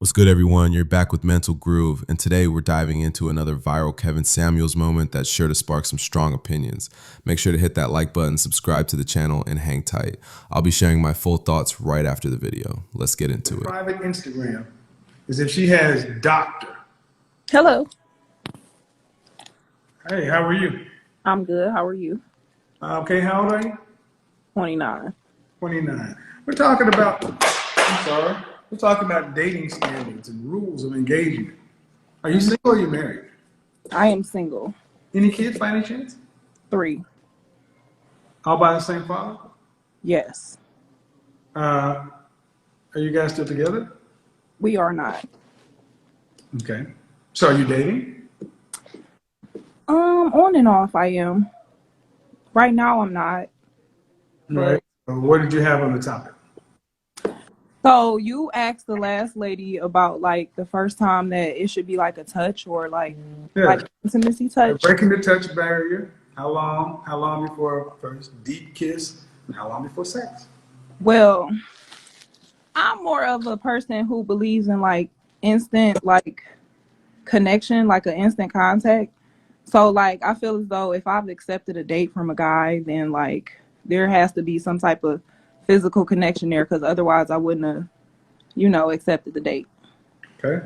What's good, everyone? You're back with Mental Groove, and today we're diving into another viral Kevin Samuels moment that's sure to spark some strong opinions. Make sure to hit that like button, subscribe to the channel, and hang tight. I'll be sharing my full thoughts right after the video. Let's get into it. Private Instagram is if she has doctor. Hello. Hey, how are you? I'm good. How are you? Okay, how old are you? 29. 29. We're talking about, we're talking about dating standards and rules of engagement. Are you single or are you married? I am single. Any kids by any chance? 3. All by the same father? Yes. Are you guys still together? We are not. Okay. So are you dating? On and off I am. Right now I'm not. Right. What did you have on the topic? So you asked the last lady about like the first time that it should be like a touch or like intimacy touch. Breaking the touch barrier. How long? How long before first deep kiss? And how long before sex? Well, I'm more of a person who believes in like instant like connection, like an instant contact. So like I feel as though if I've accepted a date from a guy, then like there has to be some type of physical connection there because otherwise I wouldn't have, accepted the date. Okay.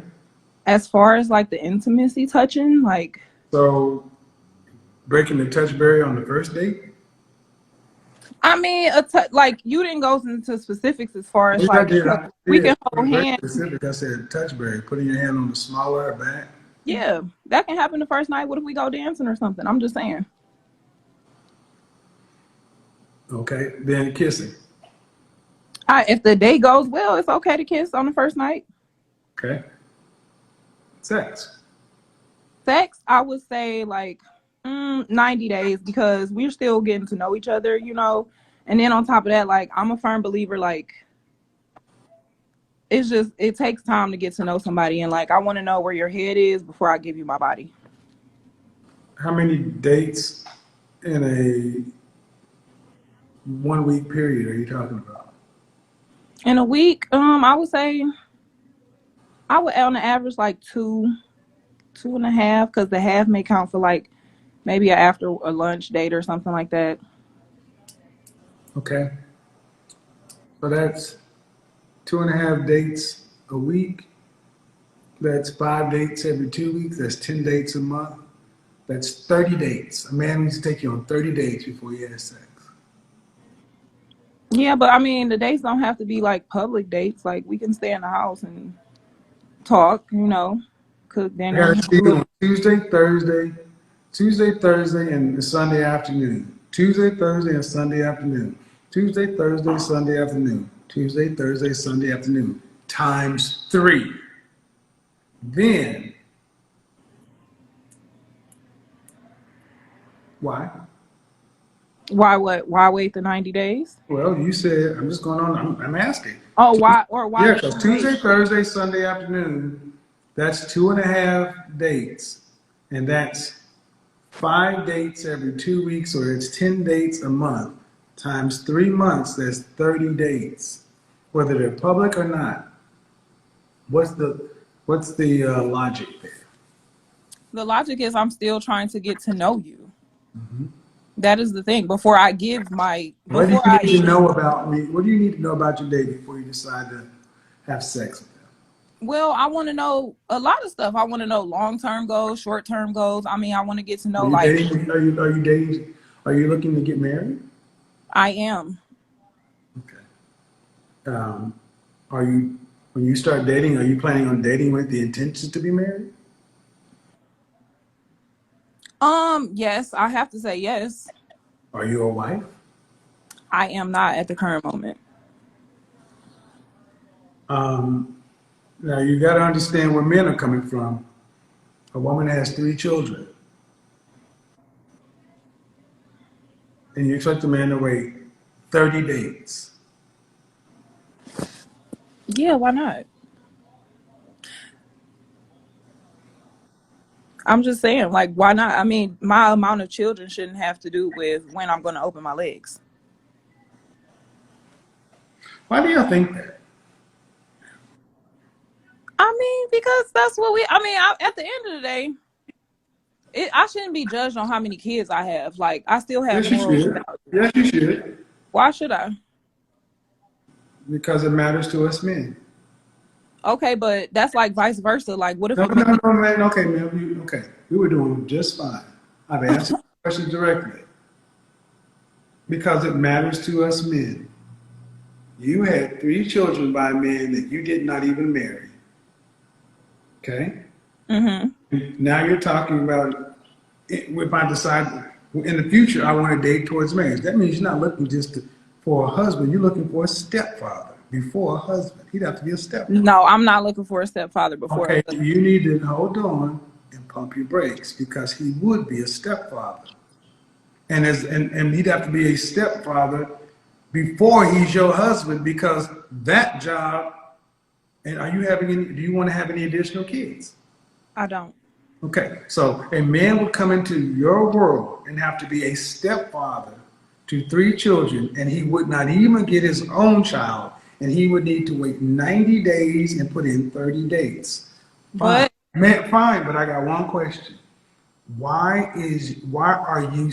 As far as like the intimacy touching, like So breaking the touch barrier on the first date? I mean, like you didn't go into specifics as far as Yeah, I like did. we can hold Very hands. specific. I said touch barrier, putting your hand on the smaller back. Yeah, that can happen the first night. What if we go dancing or something? I'm just saying. Okay. Then kissing. If the date goes well, it's okay to kiss on the first night. Okay. Sex. Sex, I would say like 90 days because we're still getting to know each other, And then on top of that, like I'm a firm believer, like it takes time to get to know somebody, and like I want to know where your head is before I give you my body. How many dates in a 1 week period are you talking about? In a week, I would say I would on the average like 2.5, because the half may count for like maybe after a lunch date or something like that. Okay. So that's 2.5 dates a week. That's 5 dates every 2 weeks. That's 10 dates a month. That's 30 dates. A man needs to take you on 30 dates before he has sex. Yeah, but I mean the dates don't have to be like public dates. Like we can stay in the house and talk, cook I dinner. gotta see you on Tuesday, Thursday, and Sunday afternoon. Tuesday, Thursday, and Sunday afternoon. Tuesday, Thursday, Sunday afternoon. Tuesday, Thursday, Sunday afternoon. Times 3. Then, why? Why what? Why wait the 90 days? Well, you said, I'm just going on, I'm asking. Oh, why Yeah, wait because 2 Tuesday, days? Thursday, Sunday afternoon, that's 2.5 dates. And that's 5 dates every 2 weeks, or it's 10 dates a month. Times 3 months, that's 30 dates. Whether they're public or not. What's the logic there? The logic is I'm still trying to get to know you. That is the thing. Before I give my What do before you I need to even know about me? What do you need to know about your date before you decide to have sex with them? well, I want to know a lot of stuff. I want to know long-term goals, short-term goals. I mean, I want to get to Are know you like dating? Are you dating? Are you looking to get married? I am. Okay. Um, are you when you start dating? Are you planning on dating with the intention to be married? Yes, I have to say yes. Are you a wife? I am not at the current moment. Um, Now you got to understand where men are coming from. A woman has 3 children, and you expect a man to wait 30 dates. Yeah, why not? I'm just saying, like, why not? I mean, my amount of children shouldn't have to do with when I'm going to open my legs. Why do you think that? I mean, because that's what at the end of the day, I shouldn't be judged on how many kids I have. Like, I still have Yes, you morals and should. values. Yes, you should. Why should I? Because it matters to us men. Okay, but that's like vice versa. Like, what if No, a man? no, no, man. Okay, man. Okay. We were doing just fine. I've answered the question directly. Because it matters to us men. You had 3 children by men that you did not even marry. Okay? Mm-hmm. Now you're talking about if I decide in the future I want to date towards marriage. That means you're not looking for a husband. You're looking for a stepfather before a husband. He'd have to be a stepfather. No, I'm not looking for a stepfather before a Okay, husband. you need to hold on and pump your brakes because he would be a stepfather. And he'd have to be a stepfather before he's your husband because that job. And are you having any? Do you want to have any additional kids? I don't. Okay, so a man would come into your world and have to be a stepfather to 3 children, and he would not even get his own child, and he would need to wait 90 days and put in 30 dates. Fine, But man, fine, but I got one question. Why are you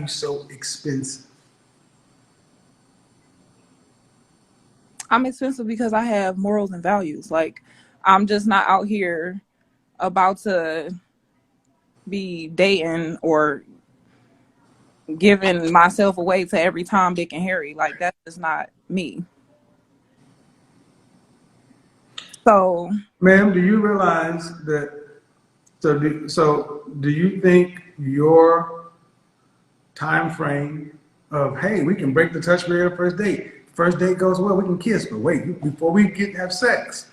so expensive? I'm expensive because I have morals and values. Like, I'm just not out here about to be dating or giving myself away to every Tom, Dick, and Harry. Like, that's just not me. So, Ma'am, do you realize that? So do you think your time frame of hey, we can break the touch barrier first date. First date goes well, we can kiss, but wait, before we get have sex,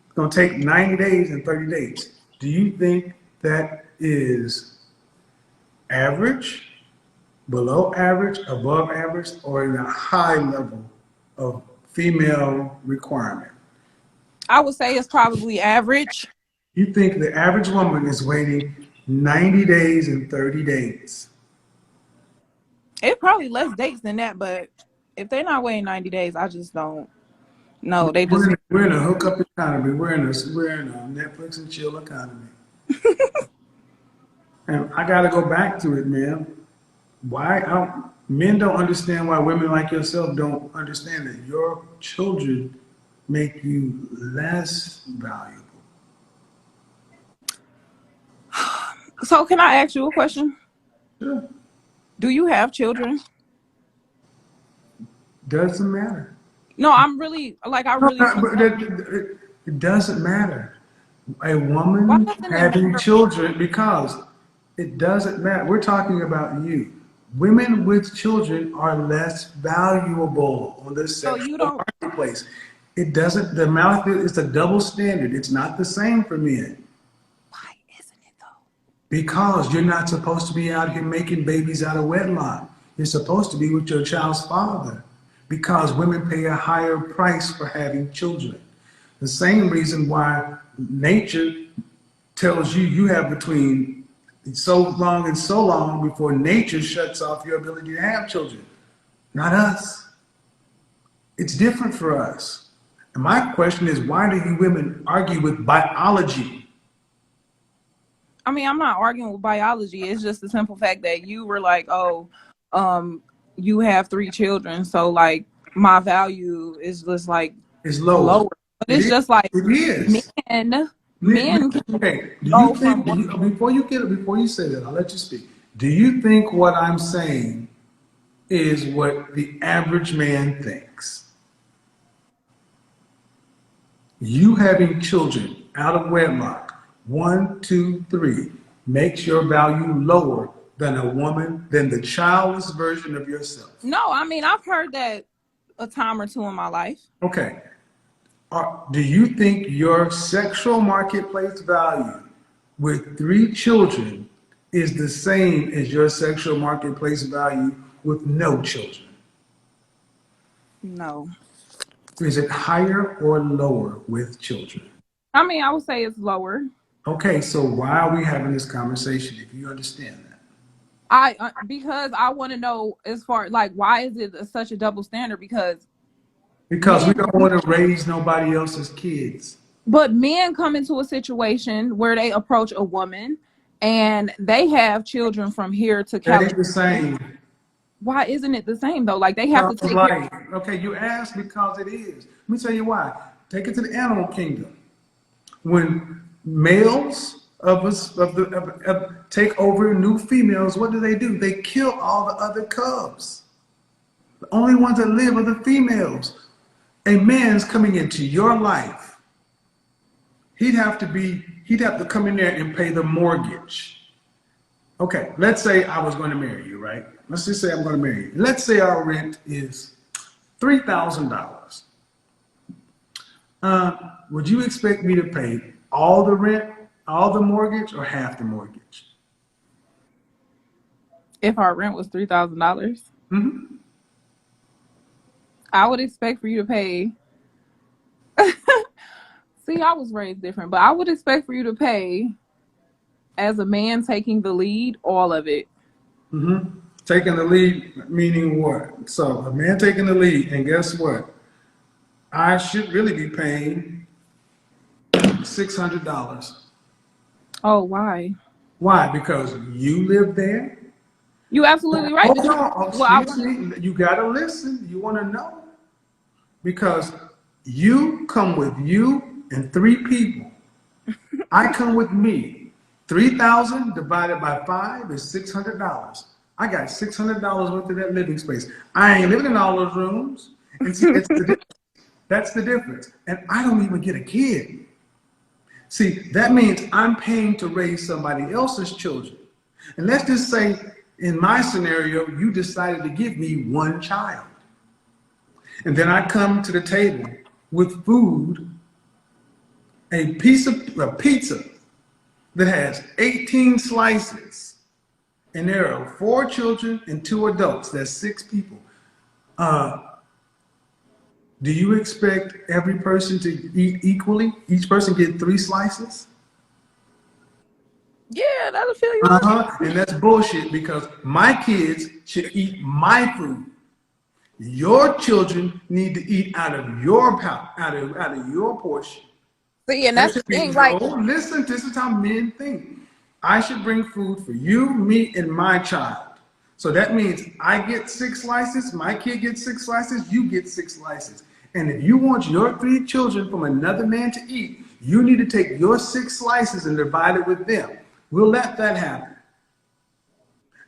it's gonna take 90 days and 30 days. Do you think that is average, below average, above average, or in a high level of female requirement? I would say it's probably average. You think the average woman is waiting 90 days and 30 days? It's probably less dates than that, but if they're not waiting 90 days, I just don't know. They just, We're in a hookup economy. We're in a Netflix and chill economy. And I got to go back to it, man. Men don't understand why women like yourself don't understand that your children make you less valuable. so can I ask you a question? Sure. Do you have children? Doesn't matter. No, I'm really, like, I No, really want to know. it doesn't matter. A Why woman doesn't it having matter? children, because it doesn't matter. We're talking about you. Women with children are less valuable on the So you sexual don't, marketplace. It doesn't, the mouth is a double standard. It's not the same for men why isn't it though? because you're not supposed to be out here making babies out of wedlock. You're supposed to be with your child's father because women pay a higher price for having children. The same reason why nature tells you have between so long and so long before nature shuts off your ability to have children. Not us. It's different for us. And my question is, why do you women argue with biology? I mean, I'm not arguing with biology. It's just the simple fact that you were like, oh, um, you have 3 children, so like my value is just like It's lower. lower. But It it's is. just like It is. men can Okay. Do you go from think? one. Before you say that, I'll let you speak. Do you think what I'm saying is what the average man thinks? You having children out of wedlock, 1, 2, 3, makes your value lower than a woman, than the childless version of yourself. No, I mean I've heard that a time or two in my life. Okay. Do you think your sexual marketplace value with 3 children is the same as your sexual marketplace value with no children? No. Is it higher or lower with children? I mean, I would say it's lower. Okay, so why are we having this conversation if you understand that? Because I want to know as far like why is it such a double standard? Because Because we men, don't want to raise nobody else's kids. But men come into a situation where they approach a woman and they have children from here to That ain't California. the same. Why isn't it the same though? Like they have to Because, take care. like, okay, you asked because it is. Let me tell you why. Take it to the animal kingdom. When males of us take over new females, what do? They kill all the other cubs. The only ones that live are the females. A man's coming into your life. He'd have to come in there and pay the mortgage. Okay, let's say I was going to marry you, right? Let's just say I'm going to marry you. Let's say our rent is $3,000. Would you expect me to pay all the rent, all the mortgage, or half the mortgage? If our rent was $3,000, Mm-hmm. I would expect for you to pay. See, I was raised different, but I would expect for you to pay as a man taking the lead, all of it. Mm-hmm. Taking the lead, meaning what? So a man taking the lead, and guess what? I should really be paying $600. Oh, why? Why? Because you live there. You absolutely right. Hold But you, on, well, I excuse want me. You gotta listen. You want to know because you come with you and three people. I come with me. 3,000 divided by 5 is $600. I got $600 worth of that living space. I ain't living in all those rooms. And see, that's the difference. And I don't even get a kid. See, that means I'm paying to raise somebody else's children. And let's just say, in my scenario, you decided to give me one child. And then I come to the table with food, a piece of a pizza that has 18 slices, and there are 4 children and 2 adults. That's 6 people. Uh, do you expect every person to eat equally? Each person get 3 slices? yeah, that'll fill you up. Uh-huh. And that's bullshit because my kids should eat my food. Your children need to eat out of your out of your portion. See, and There that's should the be thing. no, Like, listen, this is how men think. I should bring food for you, me, and my child. So that means I get 6 slices, my kid gets 6 slices, you get 6 slices. And if you want your 3 children from another man to eat, you need to take your 6 slices and divide it with them. We'll let that happen.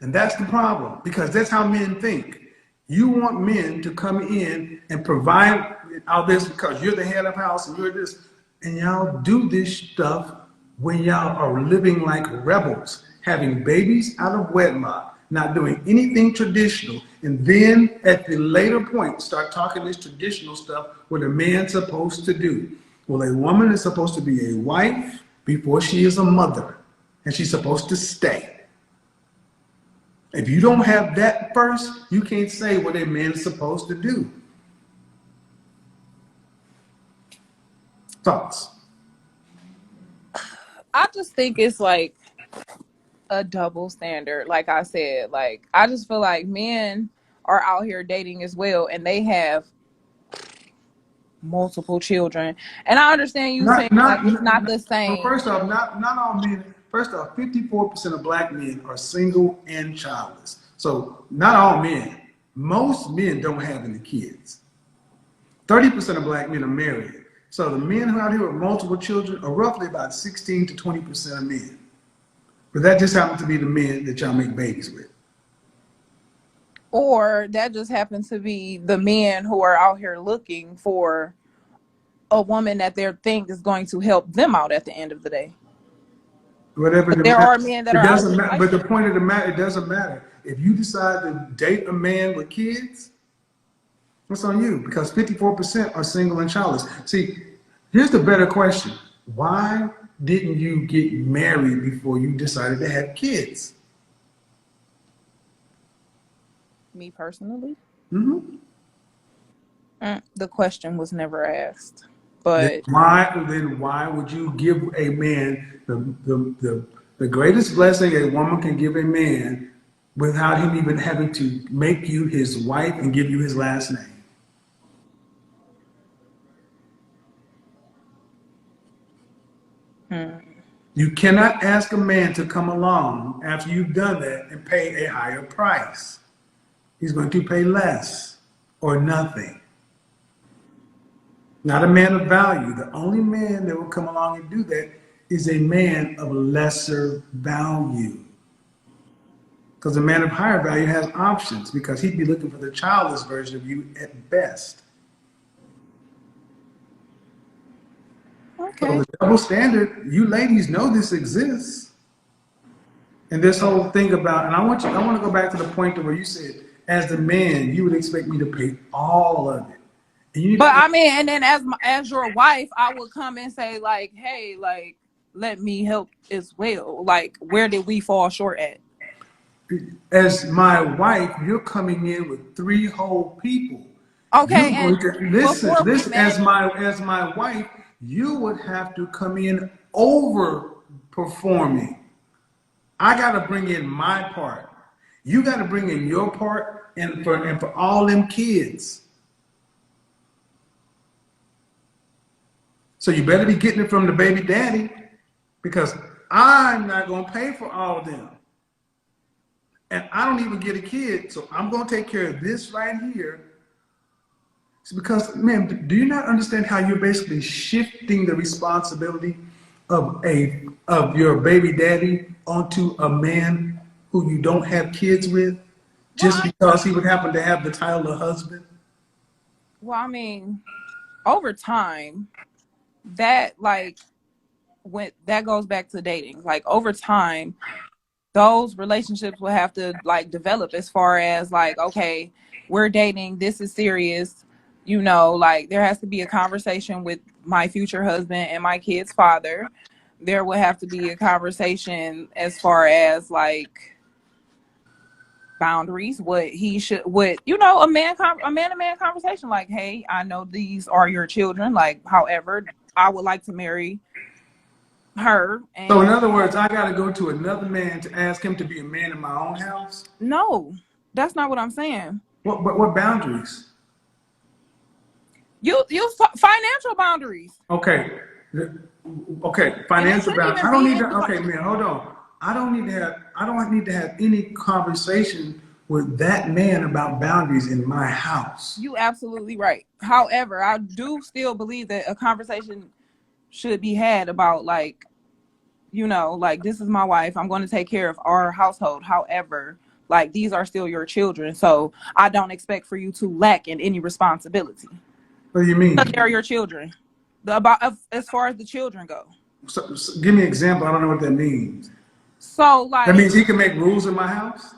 And that's the problem because that's how men think. You want men to come in and provide all this because you're the head of house and you're this, and y'all do this stuff when y'all are living like rebels, having babies out of wedlock, not doing anything traditional, and then at the later point start talking this traditional stuff what a man's supposed to do. Well, a woman is supposed to be a wife before she is a mother, and she's supposed to stay. If you don't have that first, you can't say what a man's supposed to do. Thoughts? I just think it's like a double standard. Like I said, like I just feel like men are out here dating as well, and they have multiple children. And I understand you saying Not, like not, it's not not the well, same. first off, not all men. First off, 54% of black men are single and childless. So not all men. Most men don't have any kids. 30% of black men are married. So the men who are out here with multiple children are roughly about 16 to 20% of men. But that just happens to be the men that y'all make babies with. Or that just happens to be the men who are out here looking for a woman that they think is going to help them out at the end of the day. Whatever But the there matter, are men that it are out doesn't here matter. like But the that. point of the matter, it doesn't matter. If you decide to date a man with kids, what's on you? Because 54% are single and childless. See, here's the better question. Why didn't you get married before you decided to have kids? Me personally, Mm-hmm. the question was never asked. Then But why would you give a man the greatest blessing a woman can give a man without him even having to make you his wife and give you his last name? Hmm. You cannot ask a man to come along after you've done that and pay a higher price. He's going to pay less or nothing. Not a man of value. The only man that will come along and do that is a man of lesser value. Because a man of higher value has options because he'd be looking for the childless version of you at best. So Okay. the double standard, you ladies know this exists. And this whole thing about, and I want to go back to the point where you said, as the man, you would expect me to pay all of it. And you need But to, I mean, and then as your wife, I would come and say like, hey, like, let me help as well. Like, where did we fall short at? as my wife, you're coming in with three whole people. Okay, You're and going to listen, before we listen, met, as my wife, you would have to come in over performing. I got to bring in my part. You got to bring in your part and for all them kids. So you better be getting it from the baby daddy because I'm not going to pay for all of them. And I don't even get a kid, so I'm going to take care of this right here. It's because, man, do you not understand how you're basically shifting the responsibility of your baby daddy onto a man who you don't have kids with well, just because he would happen to have the title of husband? I mean, over time, that like when that goes back to dating. Like over time, those relationships will have to like develop as far as like, okay, we're dating, this is serious, like there has to be a conversation with my future husband and my kid's father. There will have to be a conversation as far as like boundaries, what he should, what a man conversation, like, hey, I know these are your children, like, however, I would like to marry her. So, in And other words, I got to go to another man to ask him to be a man in my own house? no, that's not what I'm saying. What boundaries? You financial boundaries, Okay. Okay. and it Financial shouldn't boundaries. even I don't be need to, any okay, man, hold on. I don't need to have any conversation with that man about boundaries in my house. you absolutely right. However, I do still believe that a conversation should be had about like, like, this is my wife, I'm going to take care of our household, however, like, these are still your children, so I don't expect for you to lack in any responsibility. What do you But mean? they're your children. About as far as the children go. So give me an example. I don't know what that means. So That like, means he can make rules in my house?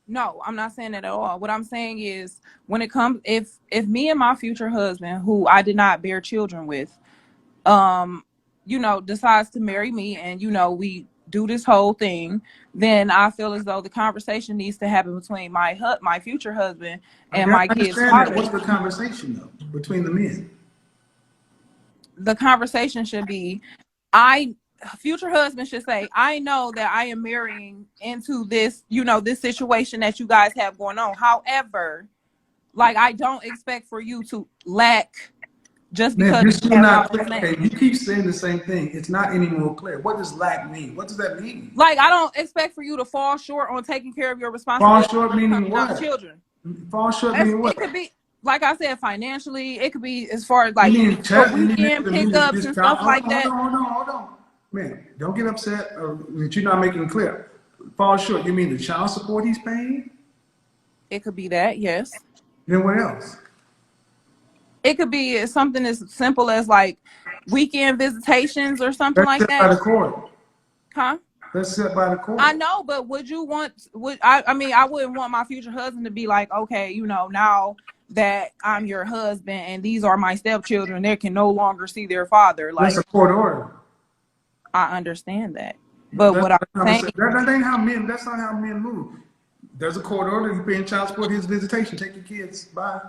no, I'm not saying that at all. What I'm saying is, when it comes, if me and my future husband, who I did not bear children with, um, decides to marry me, and we do this whole thing, then I feel as though the conversation needs to happen between my future husband and I my kid's understand that. father. What's the conversation, though, between the men? The conversation should be, I future husband should say, I know that I am marrying into this, this situation that you guys have going on. However, like, I don't expect for you to lack just Man, because you're you still have not y'all's clear. name. Okay, you keep saying the same thing. It's not any more clear. What does lack mean? What does that mean? Like, I don't expect for you to fall short on taking care of your Fall responsibilities short when it comes meaning to those what? children. Fall short meaning what? It could be, like I said, financially. It could be as far as You like mean the you mean weekend pickups this and child? stuff like that. Hold on. Man, don't get upset that you're not making it clear. Fall short. You mean the child support he's paying? It could be that, yes. Then what else? It could be something as simple as like weekend visitations or something That's like set by that. the court. Huh? That's set by the I court. know, but I mean, I wouldn't want my future husband to be like, okay, now that I'm your husband and these are my stepchildren, they can no longer see their father. That's Like, a court order. I understand that. But what I'm That's not saying, that ain't how men. That's not how men move. There's a court order. You paying child support. His visitation. Take your kids. Bye.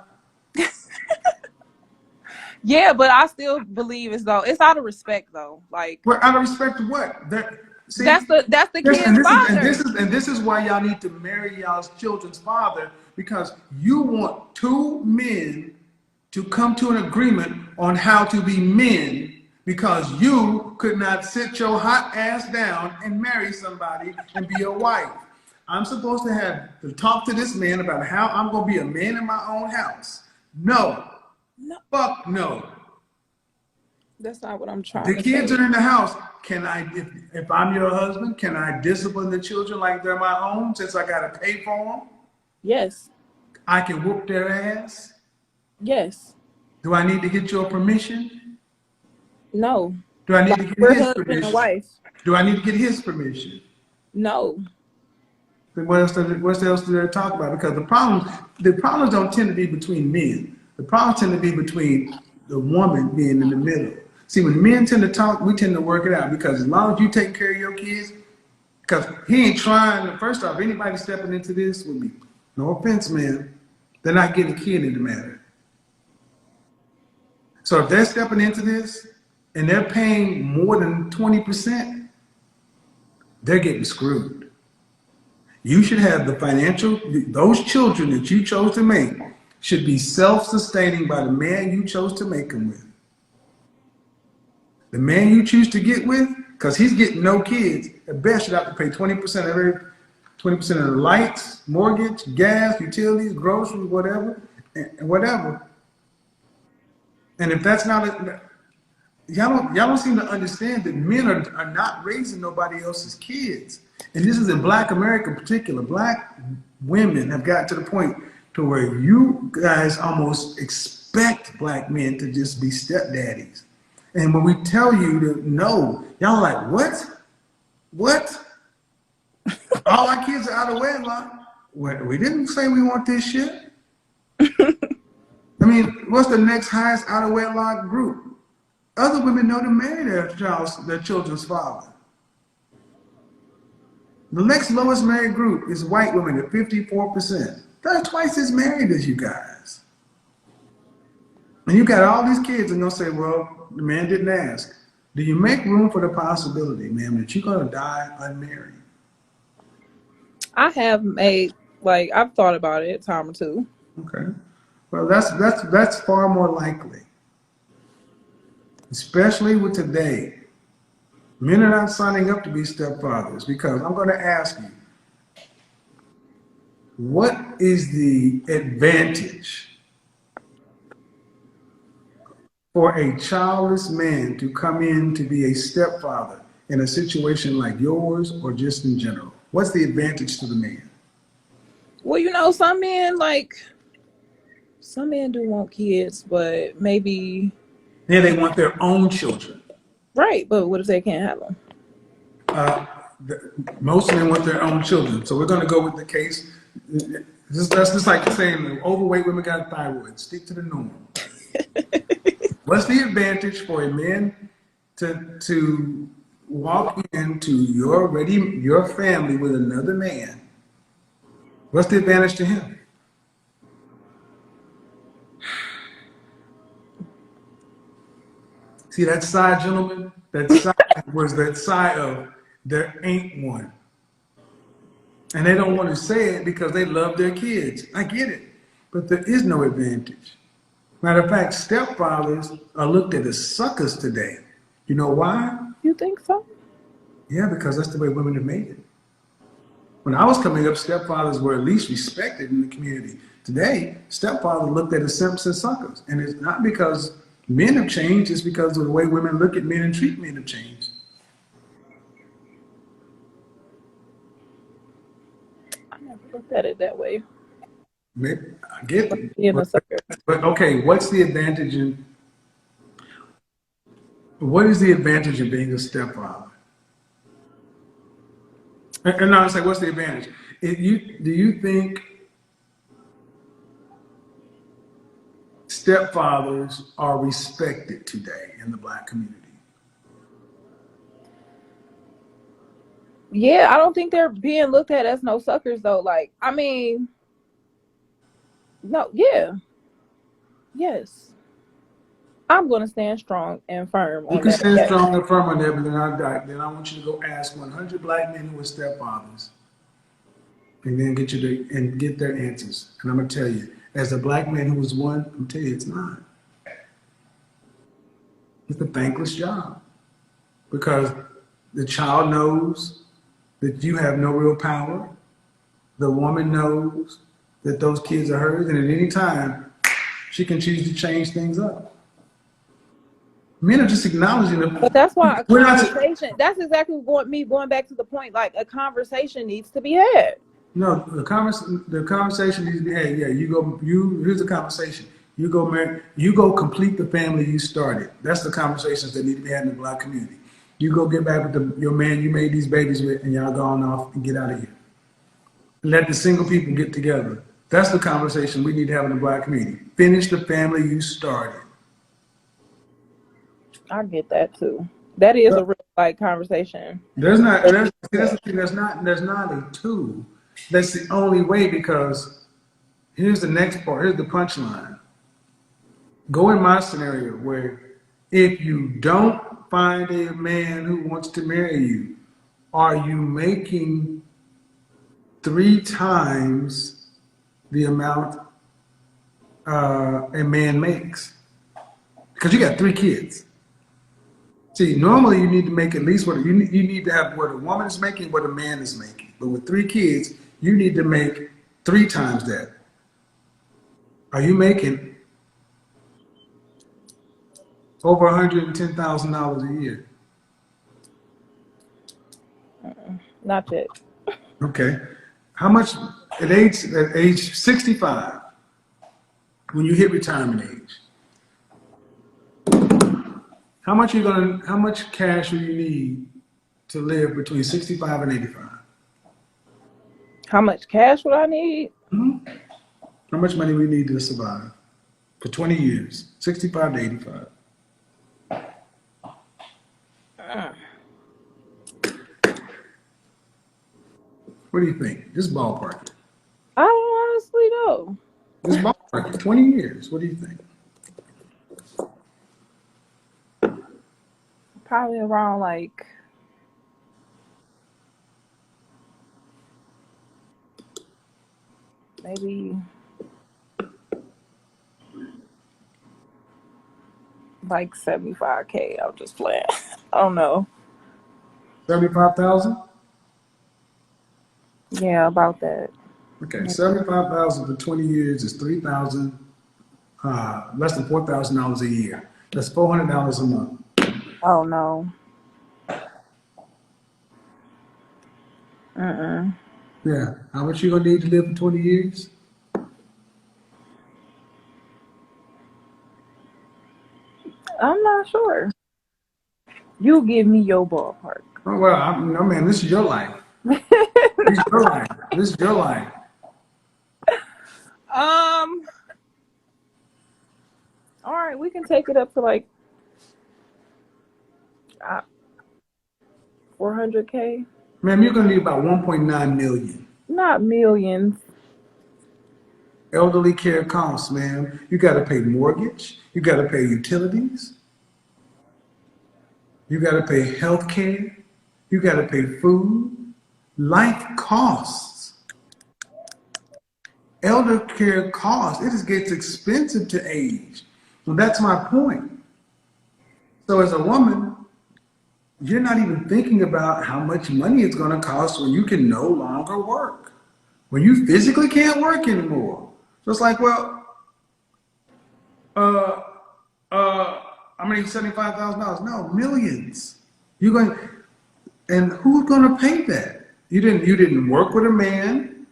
yeah, but I still believe as though it's out of respect though. Like, Well, out of respect to what? That see. that's the kid's father. This is why y'all need to marry y'all's children's father because you want two men to come to an agreement on how to be men because you could not sit your hot ass down and marry somebody and be a wife. I'm supposed to have to talk to this man about how I'm going to be a man in my own house. No. No, Fuck no. that's not what I'm trying The to kids say. are in the house. Can I, if I'm your husband, can I discipline the children like they're my own since I got to pay for them? Yes. I can whoop their ass. Yes. Do I need to get your permission? No. Do I need Like to get we're his husband and permission? wife. Do I need to get his permission? No. Then what else do they talk about? Because the problems don't tend to be between men. The problems tend to be between the woman being in the middle. See, when men tend to talk, we tend to work it out because as long as you take care of your kids, because he ain't trying to, first off, anybody stepping into this with me, no offense, man, they're not getting a kid in the matter. So if they're stepping into this and they're paying more than 20%, they're getting screwed. You should have the financial, those children that you chose to make should be self-sustaining by the man you chose to make them with. The man you choose to get with, because he's getting no kids, at best should have to pay 20% of every 20% of the lights, mortgage, gas, utilities, groceries, whatever, and whatever. And if that's not y'all don't seem to understand that men are not raising nobody else's kids. And this is in Black America in particular. Black women have gotten to the point to where you guys almost expect black men to just be stepdaddies. And when we tell you to no, y'all are like, what? What? All our kids are out of wedlock. We didn't say we want this shit. I mean, what's the next highest out of wedlock group? Other women know to marry their children's father. The next lowest married group is white women at 54%. They're twice as married as you guys. And you got all these kids and they'll say, well, the man didn't ask. Do you make room for the possibility, ma'am, that you're going to die unmarried? I have made like I've thought about it a time or two. Okay. Well, that's far more likely, especially with today. Men are not signing up to be stepfathers because I'm going to ask you, what is the advantage for a childless man to come in to be a stepfather in a situation like yours or just in general? What's the advantage to the man? Well, some men do want kids, but maybe Yeah, they want their own children. right. But what if they can't have them? Uh, Most men want their own children. So we're going to go with the case. That's just like saying overweight women got thyroid. Stick to the norm. What's the advantage for a man to walk into your family with another man? What's the advantage to him? See that side, gentlemen? That side was that side of there ain't one. And they don't want to say it because they love their kids. I get it. But there is no advantage. Matter of fact, stepfathers are looked at as suckers today. You know why? You think so? Yeah, because that's the way women have made it. When I was coming up, stepfathers were at least respected in the community. Today, stepfathers looked at as simps and suckers. And it's not because men have changed, it's because of the way women look at men and treat men have changed. I never looked at it that way. Maybe, I get it. Being a sucker. But okay, what is the advantage of being a stepfather? And I was like, what's the advantage? Do you think stepfathers are respected today in the black community? Yeah, I don't think they're being looked at as no suckers though. Like, I mean, no, yeah, yes. I'm gonna stand strong and firm You on can that. stand Yes. strong and firm on that, but then I want you to go ask 100 black men who are stepfathers, and then get their answers. And I'm gonna tell you, as a black man who was one, I'm telling you, it's not. It's a thankless job because the child knows that you have no real power. The woman knows that those kids are hers, and at any time, she can choose to change things up. Men are just acknowledging But it. that's why a We're not. conversation, that's exactly going back to the point, like a conversation needs to be had. No, the conversation needs to be had. Yeah, you go. Here's the conversation. You go marry. You go complete the family you started. That's the conversations that need to be had in the black community. You go get back with your man you made these babies with, and y'all gone off and get out of here. Let the single people get together. That's the conversation we need to have in the black community. Finish the family you started. I get that too. That is a real like conversation. There's not. That's the thing. There's not a two. That's the only way because here's the next part. Here's the punchline. Go in my scenario where if you don't find a man who wants to marry you, are you making 3 times the amount a man makes? Because you got 3 kids. See, normally you need to make at least what you need to have what a woman is making, what a man is making. But with 3 kids, you need to make 3 times that. Are you making over $110,000 a year? Not yet. Okay. How much at age 65, when you hit retirement age, how much cash will you need to live between 65 and 85? How much cash would I need? How much money we need to survive for 20 years, 65 to 85? What do you think? Just ballpark it. I don't honestly know. Just ballpark it. 20 years. What do you think? Probably around like maybe like 75K. I'm just playing. I don't know. 75,000? Yeah, about that. Okay, 75,000 for 20 years is 3,000, less than $4,000 a year. That's $400 a month. Oh no. Mm-mm. Yeah. How much you gonna need to live for 20 years? I'm not sure. You give me your ballpark. Oh, well, no, man, this is your life. This is your life. This is your life. All right, we can take it up to like 400K. Ma'am, you're gonna need about 1.9 million. Not millions. Elderly care costs, ma'am. You gotta pay mortgage, you gotta pay utilities, you gotta pay health care, you gotta pay food, life costs. Elder care costs. It just gets expensive to age. So that's my point. So as a woman, you're not even thinking about how much money it's going to cost when you can no longer work, when you physically can't work anymore. So it's like, well, uh, I'm gonna need $75,000. No, millions. You're going, and who's going to pay that? You didn't work with a man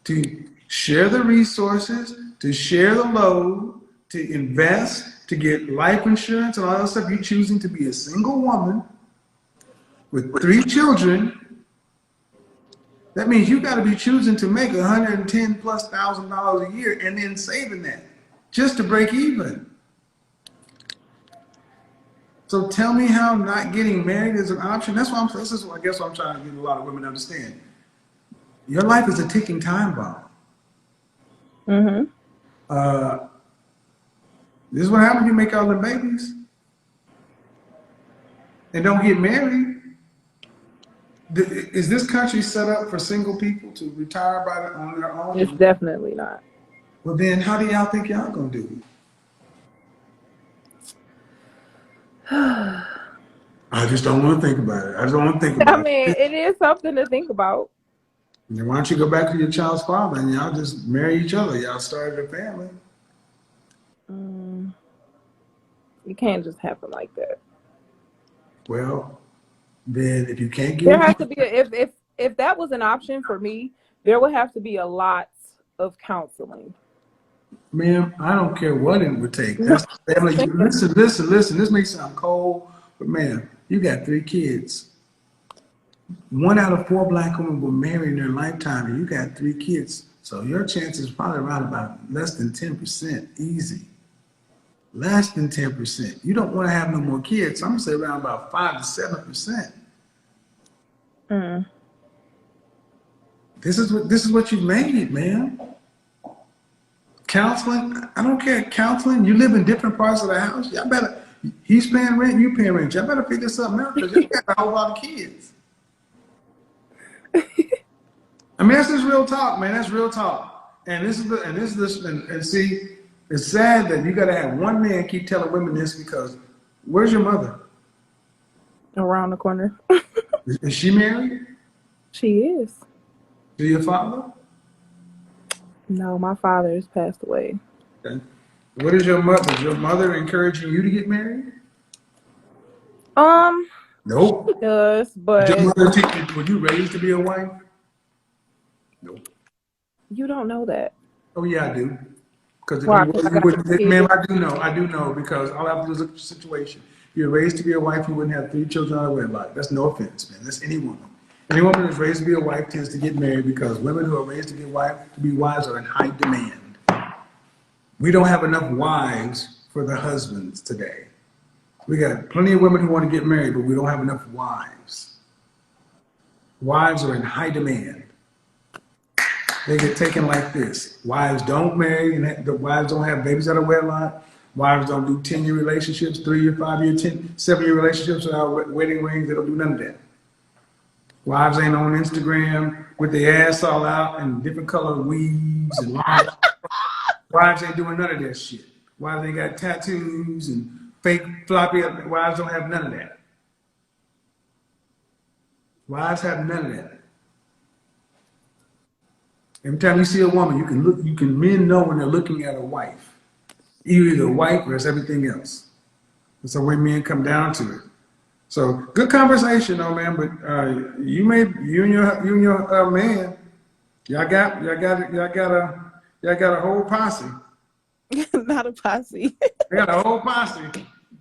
to share the resources, to share the load, to invest, to get life insurance and all that stuff. You're choosing to be a single woman with 3 children. That means you got to be choosing to make $110,000+ a year and then saving that just to break even. So tell me how not getting married is an option. This is I guess what I'm trying to get a lot of women to understand. Your life is a ticking time bomb. This is what happens when you make all the babies and don't get married. Is this country set up for single people to retire on their own? It's definitely not. Well, then how do y'all think y'all gonna do I just don't want to think about it. I just don't want to think I about mean, it. it is something to think about. Then why don't you go back to your child's father and y'all just marry each other? Y'all started a family. Mm, it can't just happen like that. Well, then if you can't get There it, has to be if that was an option for me, there would have to be a lot of counseling. ma'am, I don't care what it would take. No, That's the family. Listen. This may sound cold, but ma'am, you got 3 kids. 1 out of 4 black women will marry in their lifetime, and you got 3 kids. So your chance is probably around about less than 10%, easy. Less than 10%. You don't want to have no more kids. So I'm gonna say around about 5 to 7%. mm. This is what you made, man. Counseling, I don't care. Counseling, you live in different parts of the house. Y'all better. He's paying rent, you paying rent. Y'all better figure something out because y'all got a whole lot of kids. I mean, that's just real talk, man. That's real talk. And see, it's sad that you got to have one man keep telling women this because where's your mother? Around the corner. Is she married She is. to your father? No, my father has passed away. Okay. What is your mother? Is your mother encouraging you to get married? She Nope. does, Did your but mother teach you? Were you raised to be a wife? Nope. you don't know that. Oh yeah, I do. Because if Why? you Because were, I you got wouldn't. three Ma'am, kids. I do know. Because all I have to do is look at your situation. If you're raised to be a wife, you wouldn't have 3 children out of wedlock. That's no offense, man. That's any woman. Any woman who's raised to be a wife tends to get married because women who are raised to be a wife, to be wives, are in high demand. We don't have enough wives for the husbands today. We got plenty of women who want to get married, but we don't have enough wives. Wives are in high demand. They get taken like this. Wives don't marry, and the wives don't have babies out of wedlock. Wives don't do 10-year relationships, 3-year, 5-year, 7-year relationships without wedding rings. They don't do none of that. Wives ain't on Instagram with their ass all out and different color weaves and long. Wives ain't doing none of that shit. Wives ain't got tattoos and fake floppy. Wives don't have none of that. Wives have none of that. Every time you see a woman, men know when they're looking at a wife. Either a wife or it's everything else. That's the way men come down to it. So good conversation though, man. But you and your man, y'all got a whole posse. Not a posse. They got a whole posse.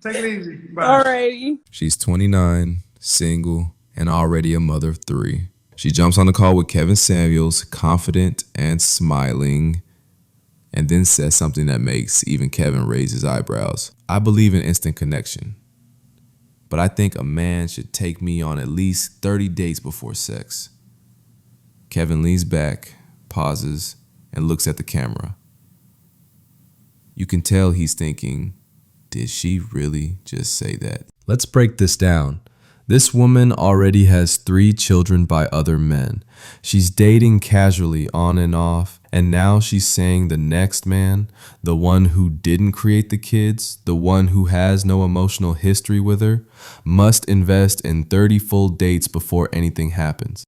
Take it easy. Bye. Alrighty. She's 29, single, and already a mother of 3. She jumps on the call with Kevin Samuels, confident and smiling, and then says something that makes even Kevin raise his eyebrows. I believe in instant connection, but I think a man should take me on at least 30 dates before sex. Kevin leans back, pauses, and looks at the camera. You can tell he's thinking, did she really just say that? Let's break this down. This woman already has 3 children by other men. She's dating casually on and off, and now she's saying the next man, the one who didn't create the kids, the one who has no emotional history with her, must invest in 30 full dates before anything happens.